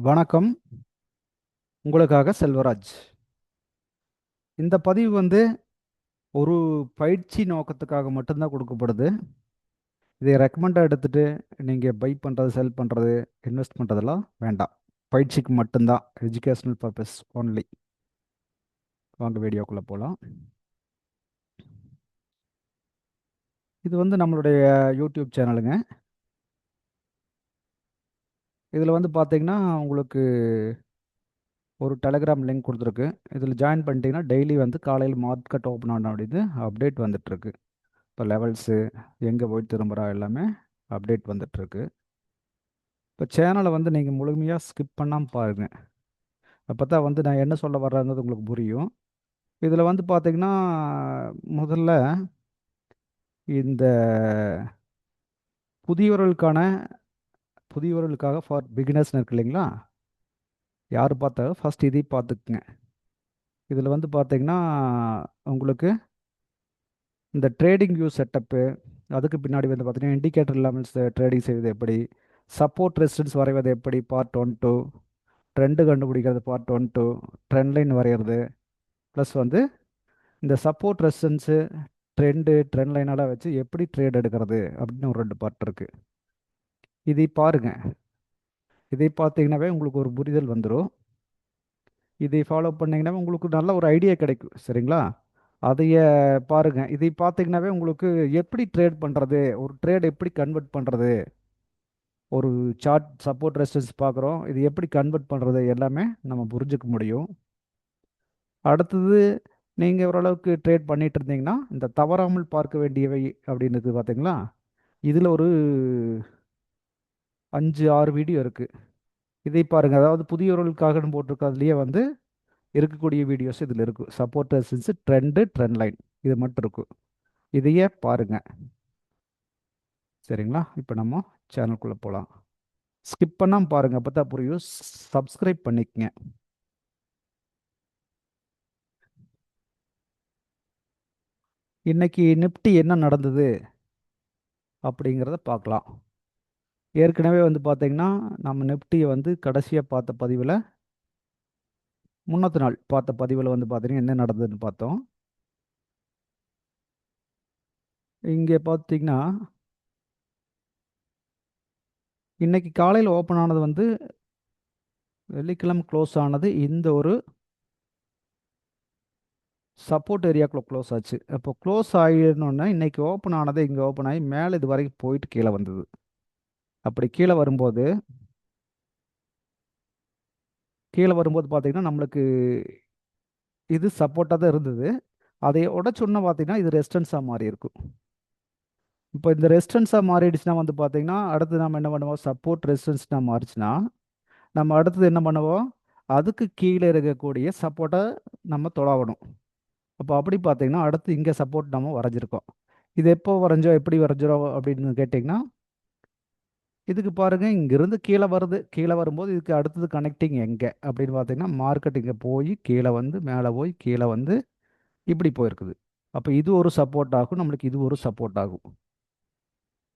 வணக்கம். உங்களுக்காக செல்வராஜ். இந்த பதிவு ஒரு பயிற்சி நோக்கத்துக்காக மட்டும்தான் கொடுக்கப்படுது. இதை ரெக்கமெண்டாக எடுத்துட்டு நீங்கள் பை பண்ணுறது, செல் பண்ணுறது, இன்வெஸ்ட் பண்ணுறதெல்லாம் வேண்டாம். பயிற்சிக்கு மட்டும்தான், எஜுகேஷனல் பர்பஸ் ஒன்லி. வாங்க வீடியோக்குள்ளே போகலாம். இது நம்மளுடைய யூடியூப் சேனலுங்க. இதில் பார்த்தீங்கன்னா உங்களுக்கு ஒரு டெலகிராம் லிங்க் கொடுத்துருக்கு. இதில் ஜாயின் பண்ணிட்டீங்கன்னா டெய்லி காலையில் மார்க்கெட் ஓப்பன் ஆன அப்படின்னு அப்டேட் வந்துட்டுருக்கு. இப்போ லெவல்ஸு எங்கே போய் திரும்புகிறா எல்லாமே அப்டேட் வந்துட்டுருக்கு. இப்போ சேனலை நீங்கள் முழுமையாக ஸ்கிப் பண்ணாமல் பாருங்கள். அப்போ தான் நான் என்ன சொல்ல வர்றேங்கிறது உங்களுக்கு புரியும். இதில் பார்த்தீங்கன்னா முதல்ல இந்த புதியவர்களுக்கான புதியவர்களுக்காக ஃபார் பிகினர்ஸ்னு இருக்கு இல்லைங்களா? யார் பார்த்தாலும் ஃபஸ்ட் இதை பார்த்துக்குங்க. இதில் பார்த்தீங்கன்னா உங்களுக்கு இந்த ட்ரேடிங் வியூ செட்டப்பு, அதுக்கு பின்னாடி பார்த்தீங்கன்னா இண்டிகேட்டர் லெவல்ஸ் ட்ரேடிங் செய்வது எப்படி, சப்போர்ட் ரெசிஸ்டன்ஸ் வரைவது எப்படி, பார்ட் 1 2, ட்ரெண்டு கண்டுபிடிக்கிறது பார்ட் 1 2, ட்ரெண்ட் லைன் வரைகிறது, ப்ளஸ் இந்த சப்போர்ட் ரெசிஸ்டன்ஸு ட்ரெண்ட் லைனெல்லாம் வச்சு எப்படி ட்ரேட் எடுக்கிறது அப்படின்னு ஒரு 2 பார்ட் இருக்குது. இதை பாருங்க. இதை பார்த்தீங்கன்னாவே உங்களுக்கு ஒரு புரிதல் வந்துடும். இதை ஃபாலோ பண்ணிங்கன்னாவே உங்களுக்கு நல்ல ஒரு ஐடியா கிடைக்கும். சரிங்களா? அதைய பாருங்க. இதை பார்த்தீங்கன்னாவே உங்களுக்கு எப்படி ட்ரேட் பண்ணுறது, ஒரு ட்ரேட் எப்படி கன்வெர்ட் பண்ணுறது, ஒரு சார்ட் சப்போர்ட் ரெசிஸ்டன்ஸ் பார்க்குறோம், இது எப்படி கன்வெர்ட் பண்ணுறது எல்லாமே நம்ம புரிஞ்சுக்க முடியும். அடுத்தது நீங்கள் ஓரளவுக்கு ட்ரேட் பண்ணிட்டு இருந்தீங்கன்னா இந்த தவறாமல் பார்க்க வேண்டியவை அப்படின்றது பார்த்தீங்களா, இதில் ஒரு 5 6 வீடியோ இருக்குது. இதை பாருங்கள். அதாவது புதியவர்களுக்காக போட்டிருக்கிறதுலையே இருக்கக்கூடிய வீடியோஸ் இதில் இருக்குது. சப்போர்ட் ரெசிஸ்டன்ஸ், ட்ரெண்ட் லைன், இது மட்டும் இருக்கும். இதையே பாருங்க. சரிங்களா? இப்போ நம்ம சேனலுக்குள்ளே போகலாம். ஸ்கிப் பண்ணாமல் பாருங்கள், அப்போ தான் புரியும். சப்ஸ்கிரைப் பண்ணிக்கங்க. இன்னைக்கு நிப்டி என்ன நடந்தது அப்படிங்கிறத பார்க்கலாம். ஏற்கனவே பார்த்தீங்கன்னா நம்ம நிப்டியை கடைசியாக பார்த்த பதிவில், முன்னத்து நாள் பார்த்த பதிவில் பார்த்தீங்கன்னா என்ன நடந்ததுன்னு பார்த்தோம். இங்கே பார்த்தீங்கன்னா இன்னைக்கு காலையில் ஓப்பன் ஆனது வெள்ளிக்கிழமை க்ளோஸ் ஆனது இந்த ஒரு சப்போர்ட் ஏரியாக்குள்ளே க்ளோஸ் ஆச்சு. அப்போ க்ளோஸ் ஆகிடணுன்னா இன்னைக்கு ஓப்பன் ஆனது இங்கே ஓப்பன் ஆகி மேலே இது வரைக்கும் போயிட்டு கீழே வந்தது. அப்படி கீழே வரும்போது பார்த்தீங்கன்னா நம்மளுக்கு இது சப்போர்ட்டாக தான் இருந்தது. அதை உடச்சொன்ன பார்த்தீங்கன்னா இது ரெசிஸ்டன்ஸாக மாறி இருக்கும். இப்போ இந்த ரெசிஸ்டன்ஸாக மாறிடுச்சுன்னா பார்த்தீங்கன்னா அடுத்து நம்ம என்ன பண்ணுவோம், சப்போர்ட் ரெசிஸ்டன்ஸ்னா மாறிச்சுன்னா நம்ம அடுத்தது என்ன பண்ணுவோம், அதுக்கு கீழே இருக்கக்கூடிய சப்போர்ட்டை நம்ம தொடாவணும். அப்போ அப்படி பார்த்தீங்கன்னா அடுத்து இங்கே சப்போர்ட் நம்ம வரைஞ்சிருக்கோம். இது எப்போ வரைஞ்சோம், எப்படி வரைஞ்சிரோம் அப்படின்னு கேட்டிங்கன்னா, இதுக்கு பாருங்கள் இங்கேருந்து கீழே வருது. கீழே வரும்போது இதுக்கு அடுத்தது கனெக்டிங் எங்கே அப்படின்னு பார்த்தீங்கன்னா மார்க்கெட் இங்கே போய் கீழே மேலே போய் கீழே இப்படி போயிருக்குது. அப்போ இது ஒரு சப்போர்ட் ஆகும், நம்மளுக்கு இது ஒரு சப்போர்ட் ஆகும்.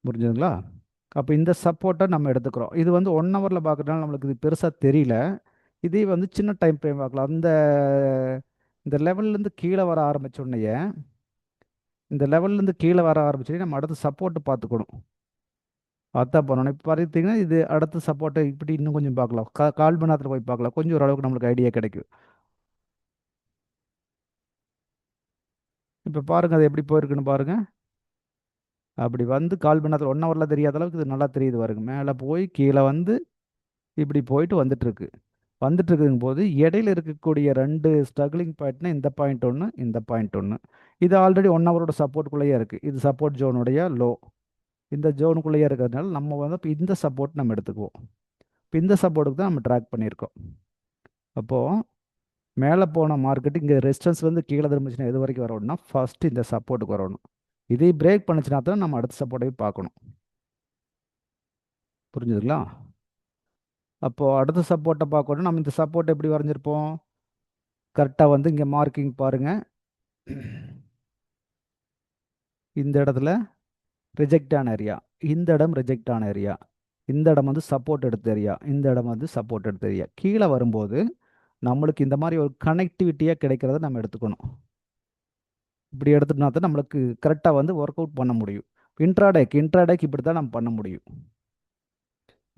புரிஞ்சுதுங்களா? அப்போ இந்த சப்போர்ட்டை நம்ம எடுத்துக்கிறோம். இது 1 ஹவரில் பார்க்குறதுனால நம்மளுக்கு இது பெருசாக தெரியல. இதே சின்ன டைம் ஃப்ரேம் பார்க்கலாம். இந்த லெவல்லேருந்து கீழே வர ஆரம்பிச்சோடனேயே, இந்த லெவல்லேருந்து கீழே வர ஆரம்பிச்சோடனே நம்ம அடுத்து சப்போர்ட்டு பார்த்துக்கணும். அதான் பண்ணணும். இப்போ பார்த்தீங்கன்னா இது அடுத்த சப்போர்ட்டை இப்படி இன்னும் கொஞ்சம் பார்க்கலாம். கால் மணி நேரத்தில் போய் பார்க்கலாம். கொஞ்சம் ஓரளவுக்கு நம்மளுக்கு ஐடியா கிடைக்கும். இப்போ பாருங்கள் அது எப்படி போயிருக்குன்னு பாருங்கள். அப்படி கால் மணி நேரத்தில் 1 ஹவரில் தெரியாத அளவுக்கு இது நல்லா தெரியுது பாருங்க. மேலே போய் கீழே இப்படி போயிட்டு வந்துட்டு இருக்குங்க போது இடையில இருக்கக்கூடிய 2 ஸ்ட்ரகிளிங் பாயிண்ட்னா இந்த பாயிண்ட் ஒன்று, இந்த பாயிண்ட் ஒன்று. இது ஆல்ரெடி 1 ஹவரோட சப்போர்ட்டுக்குள்ளேயே இருக்குது. இது சப்போர்ட் ஜோனுடைய லோ. இந்த ஜோனுக்குள்ளேயே இருக்கிறதுனால நம்ம இப்போ இந்த சப்போர்ட் நம்ம எடுத்துக்குவோம். இப்போ இந்த சப்போர்ட்டுக்கு தான் நம்ம ட்ராக் பண்ணியிருக்கோம். அப்போது மேலே போன மார்க்கெட்டு இங்கே ரெசிஸ்டன்ஸ்லேருந்து கீழே திரும்பிச்சுன்னா எது வரைக்கும் வரணும்னா ஃபஸ்ட்டு இந்த சப்போர்ட்டுக்கு வரணும். இதை பிரேக் பண்ணிச்சுனா தான் நம்ம அடுத்த சப்போர்ட்டையும் பார்க்கணும். புரிஞ்சுதுங்களா? அப்போது அடுத்த சப்போர்ட்டை பார்க்கணும். நம்ம இந்த சப்போர்ட் எப்படி வரைஞ்சிருப்போம், கரெக்டாக இங்கே மார்க்கிங் பாருங்கள். இந்த இடத்துல ரிஜெக்ட் ஆன ஏரியா, இந்த இடம் ரிஜெக்ட் ஆன ஏரியா. இந்த இடம் வந்து சப்போர்ட் எடுத்த ஏரியா, இந்த இடம் வந்து சப்போர்ட் எடுத்த ஏரியா. கீழே வரும்போது நம்மளுக்கு இந்த மாதிரி ஒரு கனெக்டிவிட்டியாக கிடைக்கிறத நம்ம எடுத்துக்கணும். இப்படி எடுத்துட்டா தான் நம்மளுக்கு கரெக்டாக வந்து ஒர்க் அவுட் பண்ண முடியும். இன்ட்ராடேக்கு இப்படி தான் நம்ம பண்ண முடியும்.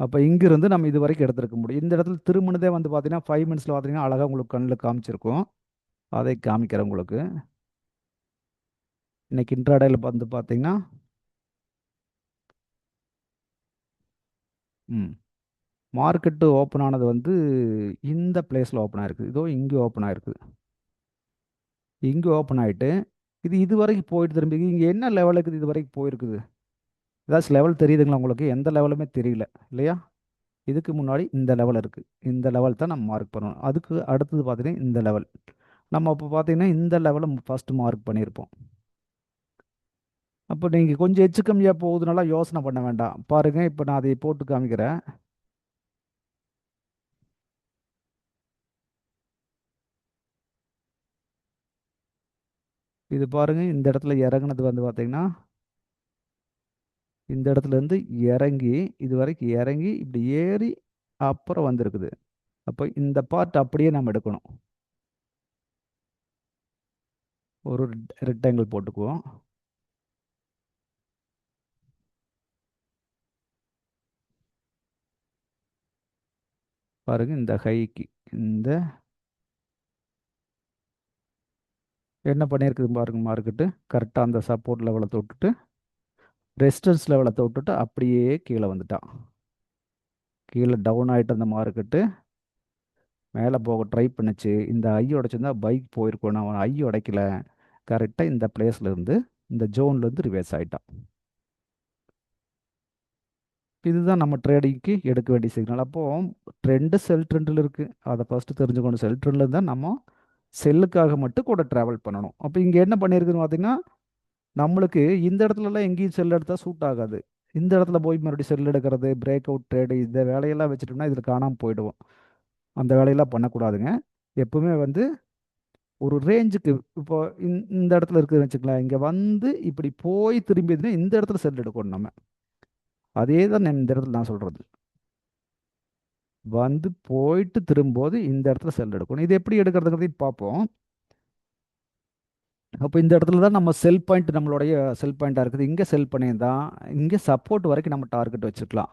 அப்போ இங்கிருந்து நம்ம இது வரைக்கும் எடுத்துருக்க முடியும். இந்த இடத்துல திரும்பினதே வந்து பார்த்தீங்கன்னா 5 மினிட்ஸில் பார்த்தீங்கன்னா அழகாக உங்களுக்கு கண்ணில் காமிச்சிருக்கும். அதை காமிக்கிறேன் உங்களுக்கு. இன்னைக்கு இன்ட்ராடேல வந்து பார்த்தீங்கன்னா ம் மார்க்கெட்டு ஓப்பன் ஆனது வந்து இந்த பிளேஸில் ஓப்பன் ஆயிருக்குது. இதோ இங்கே ஓப்பன் ஆயிருக்குது. இங்கே ஓப்பன் ஆகிட்டு இது வரைக்கும் போயிட்டு திரும்பி இங்கே என்ன லெவலுக்கு இது வரைக்கும் போயிருக்குது? ஏதாச்சும் லெவல் தெரியுதுங்களா உங்களுக்கு? எந்த லெவலுமே தெரியல இல்லையா? இதுக்கு முன்னாடி இந்த லெவல் இருக்குது. இந்த லெவல் தான் நம்ம மார்க் பண்ணணும். அதுக்கு அடுத்தது பார்த்தீங்கன்னா இந்த லெவல். நம்ம அப்போ பார்த்தீங்கன்னா இந்த லெவலை ஃபஸ்ட்டு மார்க் பண்ணியிருப்போம். அப்போ நீங்கள் கொஞ்சம் எச்சு கம்மியாக போகுதுனால யோசனை பண்ண வேண்டாம். பாருங்கள், இப்போ நான் அதை போட்டு காமிக்கிறேன். இது பாருங்கள், இந்த இடத்துல இறங்குனது வந்து பார்த்தீங்கன்னா இந்த இடத்துல இருந்து இறங்கி இது வரைக்கும் இறங்கி இப்படி ஏறி அப்புறம் வந்திருக்குது. அப்போ இந்த பார்ட் அப்படியே நம்ம எடுக்கணும். ஒரு ரெக்டாங்கிள் போட்டுக்குவோம். பாருங்க, இந்த ஹைக்கு இந்த என்ன பண்ணியிருக்குது பாருங்க, மார்க்கெட்டு கரெக்டாக அந்த சப்போர்ட் லெவலை தொட்டுட்டு ரெசிஸ்டன்ஸ் லெவலை தொட்டுட்டு அப்படியே கீழே வந்துட்டான். கீழே டவுன் ஆகிட்டு அந்த மார்க்கெட்டு மேலே போக ட்ரை பண்ணுச்சு. இந்த ஐ உடைச்சிருந்தா பைக் போயிருக்கணும். அவன் ஐ உடைக்கல. கரெக்டாக இந்த பிளேஸ்ல இருந்து இந்த ஜோன்ல இருந்து ரிவர்ஸ் ஆயிட்டான். இதுதான் நம்ம ட்ரேடிங்க்கு எடுக்க வேண்டிய சிக்னல். அப்போ ட்ரெண்டு செல் ட்ரெண்டில் இருக்கு. அதை ஃபர்ஸ்ட் தெரிஞ்சுக்கணும். செல் ட்ரெண்டில் இருந்தால் நம்ம செல்லுக்காக மட்டும் கூட ட்ராவல் பண்ணணும். அப்போ இங்கே என்ன பண்ணியிருக்குன்னு பார்த்தீங்கன்னா, நம்மளுக்கு இந்த இடத்துலலாம் எங்கேயும் செல் எடுத்தால் சூட் ஆகாது. இந்த இடத்துல போய் மறுபடியும் செல் எடுக்கிறது, பிரேக் அவுட் ட்ரேடு, இந்த வேலையெல்லாம் வச்சுட்டோம்னா இதில் காணாமல் போயிடுவோம். அந்த வேலையெல்லாம் பண்ணக்கூடாதுங்க. எப்பவுமே வந்து ஒரு ரேஞ்சுக்கு இப்போ இந்த இடத்துல இருக்குதுன்னு வச்சுக்கலாம். இங்கே வந்து இப்படி போய் திரும்பிதுன்னா இந்த இடத்துல செல் எடுக்கணும் நம்ம. அதே தான் இந்த இடத்துல நான் சொல்கிறது. வந்து போயிட்டு திரும்பும்போது இந்த இடத்துல செல் எடுக்கணும். இது எப்படி எடுக்கிறதுங்கிறதையும் பார்ப்போம். அப்போ இந்த இடத்துல தான் நம்ம செல் பாயிண்ட், நம்மளுடைய செல் பாயிண்டாக இருக்குது. இங்கே செல் பண்ணியிருந்தான் இங்கே சப்போர்ட் வரைக்கும் நம்ம டார்கெட் வச்சுக்கலாம்.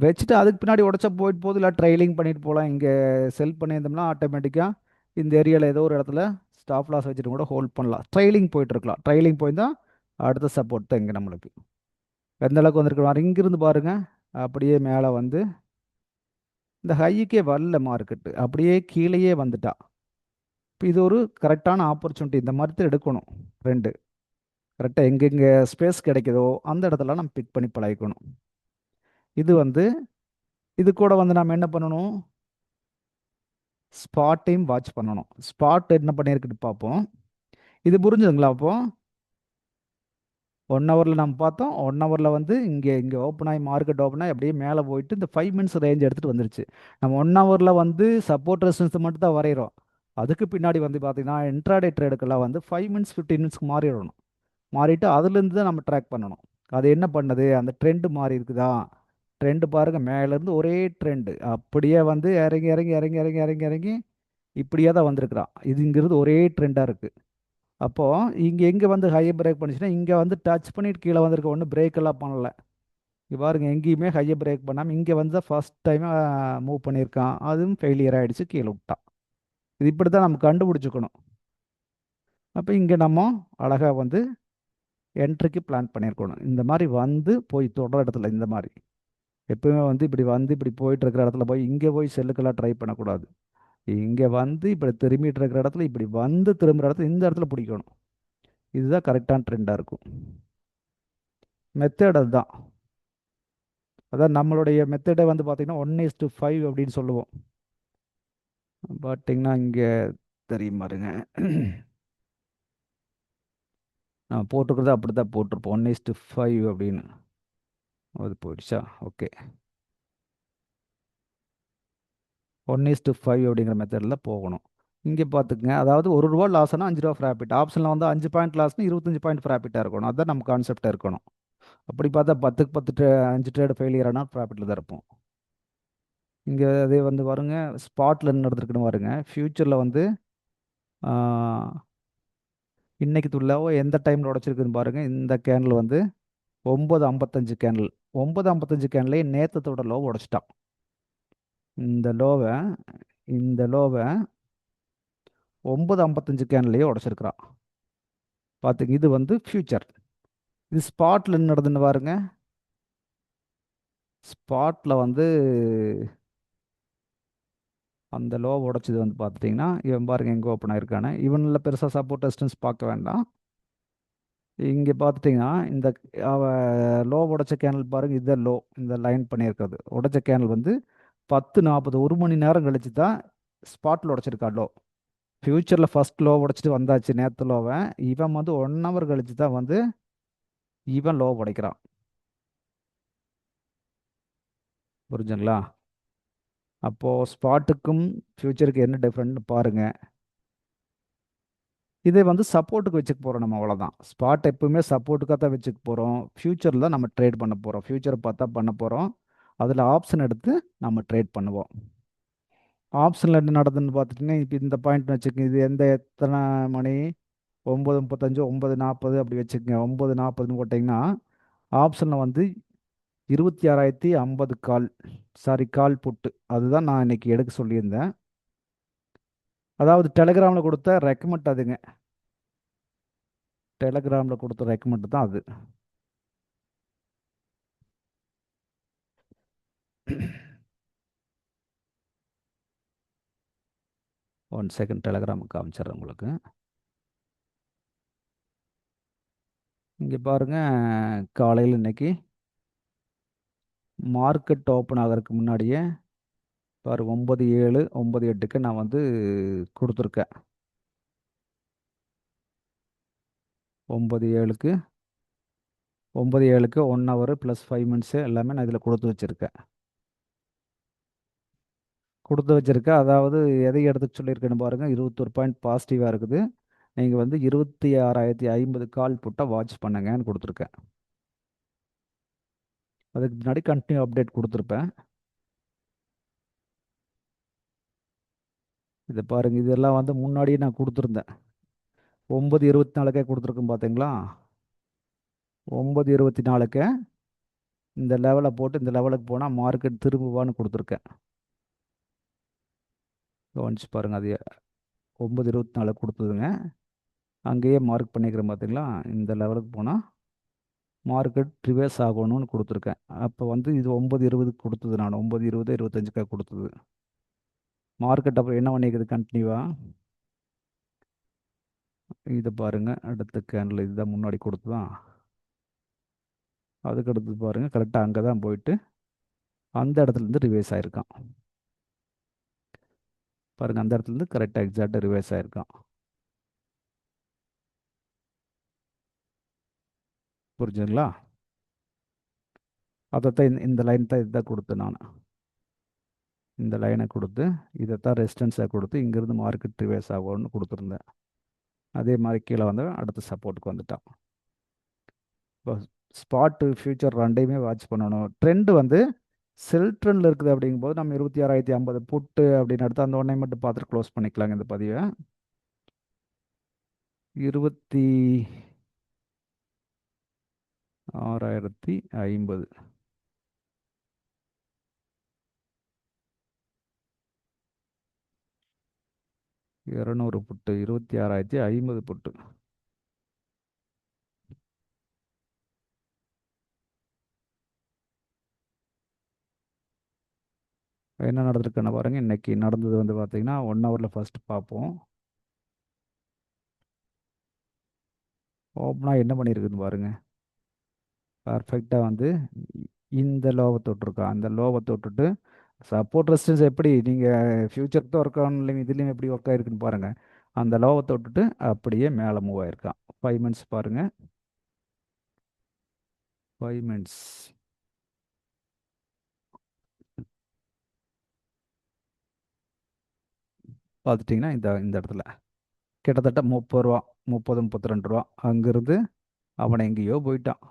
வச்சுட்டு அதுக்கு பின்னாடி உடச்சா போயிட்டு போகுது, இல்லை ட்ரைலிங் பண்ணிட்டு போகலாம். இங்கே செல் பண்ணியிருந்தோம்னா ஆட்டோமேட்டிக்காக இந்த ஏரியாவில் ஏதோ ஒரு இடத்துல ஸ்டாப் லாஸ் வச்சுட்டு கூட ஹோல்ட் பண்ணலாம். ட்ரைலிங் போயிட்டு இருக்கலாம். ட்ரைலிங் போயிருந்தால் அடுத்த சப்போர்ட் தான் இங்கே நம்மளுக்கு. எந்த அளவுக்கு வந்திருக்கு இங்கிருந்து பாருங்க. அப்படியே மேலே வந்து இந்த ஹைக்கே வரல மார்க்கெட்டு, அப்படியே கீழேயே வந்துட்டா. இப்போ இது ஒரு கரெக்டான ஆப்பர்ச்சுனிட்டி. இந்த மாதிரி தான் எடுக்கணும். ரெண்டு கரெக்டாக எங்கெங்கே ஸ்பேஸ் கிடைக்குதோ அந்த இடத்துல நம்ம பிக் பண்ணி பழகிக்கணும். இது வந்து இது கூட வந்து நம்ம என்ன பண்ணணும்? ஸ்பாட்டையும் வாட்ச் பண்ணணும். ஸ்பாட் என்ன பண்ணியிருக்குன்னு பார்ப்போம். இது புரிஞ்சுதுங்களா? அப்போ 1 ஹவரில் நம்ம பார்த்தோம். 1 ஹவரில் வந்து இங்கே இங்கே ஓப்பன் ஆகி மார்க்கெட் ஓப்பன் ஆகி அப்படியே மேலே போயிட்டு இந்த 5 மினிட்ஸ் ரேஞ்ச் எடுத்துகிட்டு வந்துருச்சு. நம்ம 1 ஹவரில் வந்து சப்போர்ட் ரெசிஸ்டன்ஸ் மட்டும் தான் வரைகிறோம். அதுக்கு பின்னாடி வந்து பார்த்தீங்கன்னா இன்ட்ராடே ட்ரேடுக்கெல்லாம் வந்து 5 மினிட்ஸ் 15 மினிட்ஸ்க்கு மாறிடணும். மாறிட்டு அதுலேருந்து தான் நம்ம ட்ராக் பண்ணணும். அது என்ன பண்ணுது? அந்த ட்ரெண்டு மாறி இருக்குதா? ட்ரெண்டு பாருங்கள், மேலேருந்து ஒரே ட்ரெண்டு அப்படியே வந்து இறங்கி இறங்கி இறங்கி இறங்கி இறங்கி இறங்கி இப்படியே தான் வந்திருக்கிறான். இதுங்கிறது ஒரே ட்ரெண்டாக இருக்குது. அப்போது இங்கே எங்கே வந்து ஹையை பிரேக் பண்ணிச்சுன்னா இங்கே வந்து டச் பண்ணிட்டு கீழே வந்திருக்க, ஒன்றும் பிரேக் எல்லாம் பண்ணலை. இங்கே பாருங்கள், எங்கேயுமே ஹையை பிரேக் பண்ணாமல் இங்கே வந்து ஃபர்ஸ்ட் டைம் மூவ் பண்ணியிருக்கான். அதுவும் ஃபெயிலியர் ஆகிடுச்சு, கீழே விட்டான். இது இப்படி தான் நம்ம கண்டுபிடிச்சிக்கணும். அப்போ இங்கே நம்ம அழகாக வந்து என்ட்ரிக்கு பிளான் பண்ணியிருக்கணும். இந்த மாதிரி வந்து போய் தொடர இடத்துல இந்த மாதிரி எப்பவுமே வந்து இப்படி போயிட்டு இருக்கிற இடத்துல போய் இங்கே போய் செல்லுக்கெல்லாம் ட்ரை பண்ணக்கூடாது. இங்கே வந்து இப்படி திரும்பிட்டு இருக்கிற இடத்துல இப்படி வந்து திரும்புகிற இடத்துல இந்த இடத்துல பிடிக்கணும். இதுதான் கரெக்டான ட்ரெண்டாக இருக்கும். மெத்தட் அதுதான். அதான் நம்மளுடைய மெத்தடை வந்து பார்த்தீங்கன்னா 1:5 அப்படின்னு சொல்லுவோம். பார்த்தீங்கன்னா இங்கே தெரியும் பாருங்க. நான் போட்டிருக்கிறத அப்படி தான் போட்டிருப்போம், 1:5 அப்படின்னு. அது போயிடுச்சா? ஓகே. 1:5 அப்படிங்கிற மெத்தடில் போகணும். இங்கே பார்த்துக்குங்க, அதாவது ₹1 லாஸ்னா ₹5 ப்ராஃபிட். ஆப்ஷனில் வந்து 5 பாயிண்ட் லாஸ்னா 25 பாயிண்ட் ப்ராஃபிட்டாக இருக்கணும். அதுதான் நம்ம கான்செப்டாக இருக்கணும். அப்படி பார்த்தா 10க்கு 10 5 ட்ரேடு ஃபெயிலியர் ஆனால் ப்ராஃபிட்டில் தான் இருப்போம். இங்கே அதே வந்து பாருங்க, ஸ்பாட்டில் என்ன நடந்திருக்குன்னு பாருங்க. ஃப்யூச்சரில் வந்து இன்னைக்கு துள்ளாவோ எந்த டைமில் உடச்சிருக்குன்னு பாருங்க. இந்த கேண்டில் வந்து 9:55 கேண்டில். 9:55 கேண்டிலே நேத்தத்தோட லோ உடைச்சிட்டான். இந்த லோவை இந்த லோவை 9:55 கேண்டிலேயே உடைச்சிருக்கிறான். பார்த்துங்க, இது வந்து ஃபியூச்சர். இது ஸ்பாட்டில் என்ன நடந்துன்னு பாருங்க. ஸ்பாட்டில் வந்து அந்த லோ உடைச்சது வந்து பார்த்துட்டிங்கன்னா, இவன் பாருங்க எங்கே ஓப்பன் ஆயிருக்கானே. இவனில் பெருசாக சப்போர்ட் ரெசிஸ்டன்ஸ் பார்க்க வேண்டாம். இங்கே பார்த்துட்டிங்கன்னா இந்த அவ லோ உடைச்ச கேனல் பாருங்க, இதுதான் லோ. இந்த லைன் பண்ணியிருக்கிறது உடைச்ச கேனல் வந்து 10:40 1 மணி நேரம் கழிச்சு தான் ஸ்பாட்டில் உடைச்சிருக்கா லோ. ஃப்யூச்சரில் ஃபர்ஸ்ட் லோ உடைச்சிட்டு வந்தாச்சு நேற்று லோவை. இவன் வந்து 1 ஹவர் கழிச்சு தான் வந்து இவன் லோ உடைக்கிறான். புரிஞ்சுங்களா? அப்போது ஸ்பாட்டுக்கும் ஃப்யூச்சருக்கு என்ன டிஃப்ரெண்ட்னு பாருங்க. இதை வந்து சப்போர்ட்டுக்கு வச்சுக்க போகிறோம் நம்ம, அவ்வளோதான். ஸ்பாட் எப்பவுமே சப்போர்ட்டுக்காக தான் வச்சுக்க போகிறோம். ஃப்யூச்சரில் தான் நம்ம ட்ரேட் பண்ண போகிறோம். ஃப்யூச்சரை பார்த்தா பண்ண போகிறோம். அதில் ஆப்ஷன் எடுத்து நம்ம ட்ரேட் பண்ணுவோம். ஆப்ஷனில் என்ன நடக்குதுன்னு பார்த்துட்டிங்கன்னா, இப்போ இந்த பாயிண்ட் வச்சுக்கோங்க. இது எத்தனை மணி? 9:35 9:40 அப்படி வச்சுக்கோங்க. 9:40ன்னு போட்டிங்கன்னா ஆப்ஷனில் வந்து 26,050 கால், சாரி கால் புட்டு. அதுதான் நான் இன்னைக்கு எடுக்க சொல்லியிருந்தேன். அதாவது டெலகிராமில் கொடுத்த ரெக்கமெண்ட் அதுங்க. டெலகிராமில் கொடுத்த ரெக்கமெண்ட் தான் அது. ஒன் செகண்ட், டெலகிராமுக்கு காமிச்சிடுறேன் உங்களுக்கு. இங்கே பாருங்கள், காலையில் இன்னைக்கு மார்க்கெட் ஓப்பன் ஆகிறதுக்கு முன்னாடியே பாரு 9:07 9:08க்கு நான் வந்து கொடுத்துருக்கேன். 9:07க்கு 9:07க்கு 1 ஹவர் ப்ளஸ் 5 மினிட்ஸு எல்லாமே நான் இதில் கொடுத்து வச்சுருக்கேன். அதாவது எதை எடுத்து சொல்லியிருக்கேன்னு பாருங்கள். 21 பாயிண்ட் பாசிட்டிவாக இருக்குது. நீங்கள் வந்து 26,050 கால் புட்டாக வாட்ச் பண்ணுங்கன்னு கொடுத்துருக்கேன். அதுக்கு முன்னாடி கண்டினியூ அப்டேட் கொடுத்துருப்பேன். இதை பாருங்கள், இதெல்லாம் வந்து முன்னாடியே நான் கொடுத்துருந்தேன். 9:24க்கே கொடுத்துருக்கேன் பார்த்தீங்களா? 9:24க்கு இந்த லெவலை போட்டு இந்த லெவலுக்கு போனால் மார்க்கெட் திரும்புவான்னு கொடுத்துருக்கேன். கவனிச்சு பாருங்கள், அது 9:24 கொடுத்ததுங்க. அங்கேயே மார்க் பண்ணிக்கிறேன் பார்த்தீங்களா? இந்த லெவலுக்கு போனால் மார்க்கெட் ரிவர்ஸ் ஆகணும்னு கொடுத்துருக்கேன். அப்போ வந்து இது 9:20க்கு கொடுத்தது, நான் 9:20 25க்காக கொடுத்தது. மார்க்கெட் அப்புறம் என்ன பண்ணிக்குது கண்டினியூவா? இதை பாருங்கள், அடுத்த கேண்டில் இதுதான் முன்னாடி கொடுத்துதான். அதுக்கு அடுத்தது பாருங்கள், கரெக்டாக அங்கே தான் போயிட்டு அந்த இடத்துலேருந்து ரிவர்ஸ் ஆயிருக்கான். பாருங்கள், அந்த இடத்துலேருந்து கரெக்டாக எக்ஸாக்டாக ரிவர்ஸ் ஆயிருக்கான். புரிஞ்சுங்களா? அதைத்தான் இந்த லைன் தான் இதுதான் கொடுத்தேன் நான். இந்த லைனை கொடுத்து இதைத்தான் ரெசிஸ்டன்ஸாக கொடுத்து இங்கேருந்து மார்க்கெட் ரிவர்ஸ் ஆகும்னு கொடுத்துருந்தேன். அதே மாதிரி கீழே வந்து அடுத்த சப்போர்ட்டுக்கு வந்துட்டான். இப்போ ஸ்பாட்டு ஃபியூச்சர் ரெண்டையுமே வாட்ச் பண்ணணும். ட்ரெண்டு வந்து செல் ட்ரெண்டில் இருக்குது. அப்படிங்கும்போது நம்ம 26,050 புட்டு அப்படின்னு எடுத்து அந்த ஒன்றை மட்டும் பார்த்துட்டு க்ளோஸ் பண்ணிக்கலாங்க இந்த பதிவை. 26,050 200 புட்டு, 26,050 புட்டு. என்ன நடந்திருக்குன்னு பாருங்கள். இன்னைக்கு நடந்தது வந்து பார்த்தீங்கன்னா 1 ஹவரில் ஃபர்ஸ்ட் பார்ப்போம். ஓப்பனாக என்ன பண்ணியிருக்குன்னு பாருங்கள். பர்ஃபெக்டாக வந்து இந்த லோவை தொட்டிருக்கோம். அந்த லோவை தொட்டுட்டு சப்போர்ட் ரெசிஸ்டன்ஸ் எப்படி நீங்கள் ஃபியூச்சருக்கு தான் ஒர்க் ஆகணும், இதுலேயும் எப்படி ஒர்க் ஆகிருக்குன்னு பாருங்கள். அந்த லோவை தொட்டுட்டு அப்படியே மேலே மூவ் ஆயிருக்கான். 5 மினிட்ஸ் பாருங்கள். 5 மினிட்ஸ் பார்த்துட்டிங்கன்னா இந்த இந்த இடத்துல கிட்டத்தட்ட 30 ரூபா, 30 32 ரூபா அங்கேருந்து அவனை எங்கேயோ போயிட்டான்.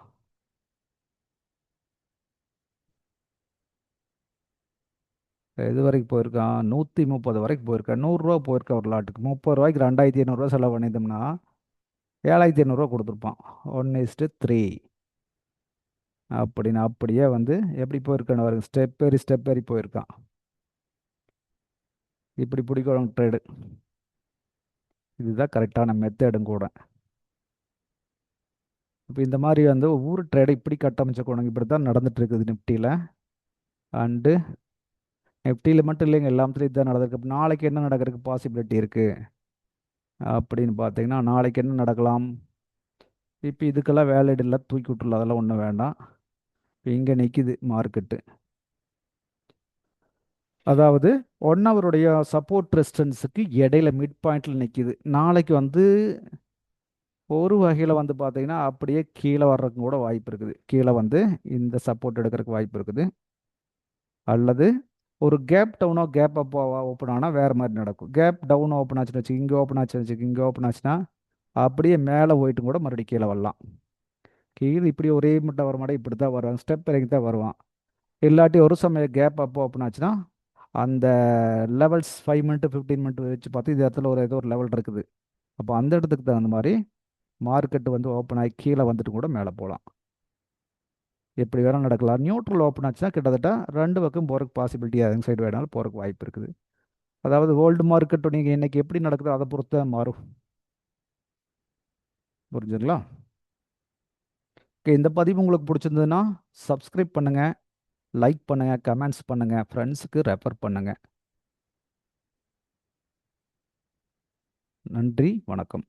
இது வரைக்கும் போயிருக்கான் 130 வரைக்கும் போயிருக்கான். 100 ரூபா போயிருக்கான் ஒரு லாட்டுக்கு. 30 ரூபாய்க்கு 2500 செலவு பண்ணியிருந்தோம்னா 7500 கொடுத்துருப்பான். 1:3 அப்படின்னு அப்படியே வந்து எப்படி போயிருக்கான்னு பாருங்க. ஸ்டெப் ஏறி போயிருக்கான். இப்படி பிடிக்கும் ட்ரேடு. இதுதான் கரெக்டான மெத்தேடும் கூட. இப்போ இந்த மாதிரி வந்து ஒவ்வொரு ட்ரேடை இப்படி கட்டமைச்ச கொடுங்க. இப்படி தான் நடந்துட்டு இருக்குது நிஃப்டியில். அண்டு நிஃப்டியில் மட்டும் இல்லைங்க, எல்லாத்துலேயும் இதுதான் நடந்திருக்கு. அப்ப நாளைக்கு என்ன நடக்கிறதுக்கு பாசிபிலிட்டி இருக்குது அப்படின்னு பார்த்தீங்கன்னா, நாளைக்கு என்ன நடக்கலாம்? இப்போ இதுக்கெல்லாம் வேலிட் இல்லை, தூக்கி விட்டுல, அதெல்லாம் ஒன்றும் வேண்டாம். இப்போ இங்கே நிற்கிது மார்க்கெட்டு. அதாவது 1 ஹவருடைய சப்போர்ட் ரெசிஸ்டன்ஸுக்கு இடையில மிட் பாயிண்டில் நிற்கிது. நாளைக்கு வந்து ஒரு வகையில் வந்து பார்த்தீங்கன்னா அப்படியே கீழே வர்றதுக்கு கூட வாய்ப்பு இருக்குது. கீழே வந்து இந்த சப்போர்ட் எடுக்கிறதுக்கு வாய்ப்பு இருக்குது. அல்லது ஒரு கேப் டவுனோ கேப் அப்போ ஓப்பன் ஆனால் வேறு மாதிரி நடக்கும். கேப் டவுன் ஓப்பன் ஆச்சுன்னு வச்சு இங்கே ஓப்பன் ஆச்சுன்னு வச்சு இங்கே ஓப்பன் ஆச்சுன்னா அப்படியே மேலே போயிட்டு கூட மறுபடியும் கீழே வரலாம். கீழே இப்படி ஒரே மட்டும் வர மாட்டே இப்படி தான் வருவாங்க, ஸ்டெப் இறங்கி தான் வருவான். இல்லாட்டி ஒரு சமயம் கேப் அப்போ ஓப்பன் ஆச்சுன்னா அந்த லெவல்ஸ் 5 மினிட் 15 மினிட் வச்சு பார்த்து இது இடத்துல ஒரு ஏதோ ஒரு லெவல் இருக்குது. அப்போ அந்த இடத்துக்கு தகுந்த மாதிரி மார்க்கெட்டு வந்து ஓப்பன் ஆகி கீழே வந்துட்டு கூட மேலே போகலாம். எப்படி வேணாலும் நடக்கலாம். நியூட்ரல் ஓப்பன் ஆச்சுன்னா கிட்டத்தட்ட ரெண்டு பக்கம் போகிறதுக்கு பாசிபிலிட்டி எந்த சைடு வேணாலும் போகிறதுக்கு வாய்ப்பு இருக்குது. அதாவது வேர்ல்டு மார்க்கெட்டு நீங்கள் இன்னைக்கு எப்படி நடக்குதோ அதை பொறுத்து தான் மாறும். புரிஞ்சுங்களா? ஓகே, இந்த பதிவு உங்களுக்கு பிடிச்சிருந்ததுன்னா சப்ஸ்கிரைப் பண்ணுங்கள், லைக் பண்ணுங்கள், கமெண்ட்ஸ் பண்ணுங்கள், ஃப்ரெண்ட்ஸுக்கு ரெஃபர் பண்ணுங்கள். நன்றி, வணக்கம்.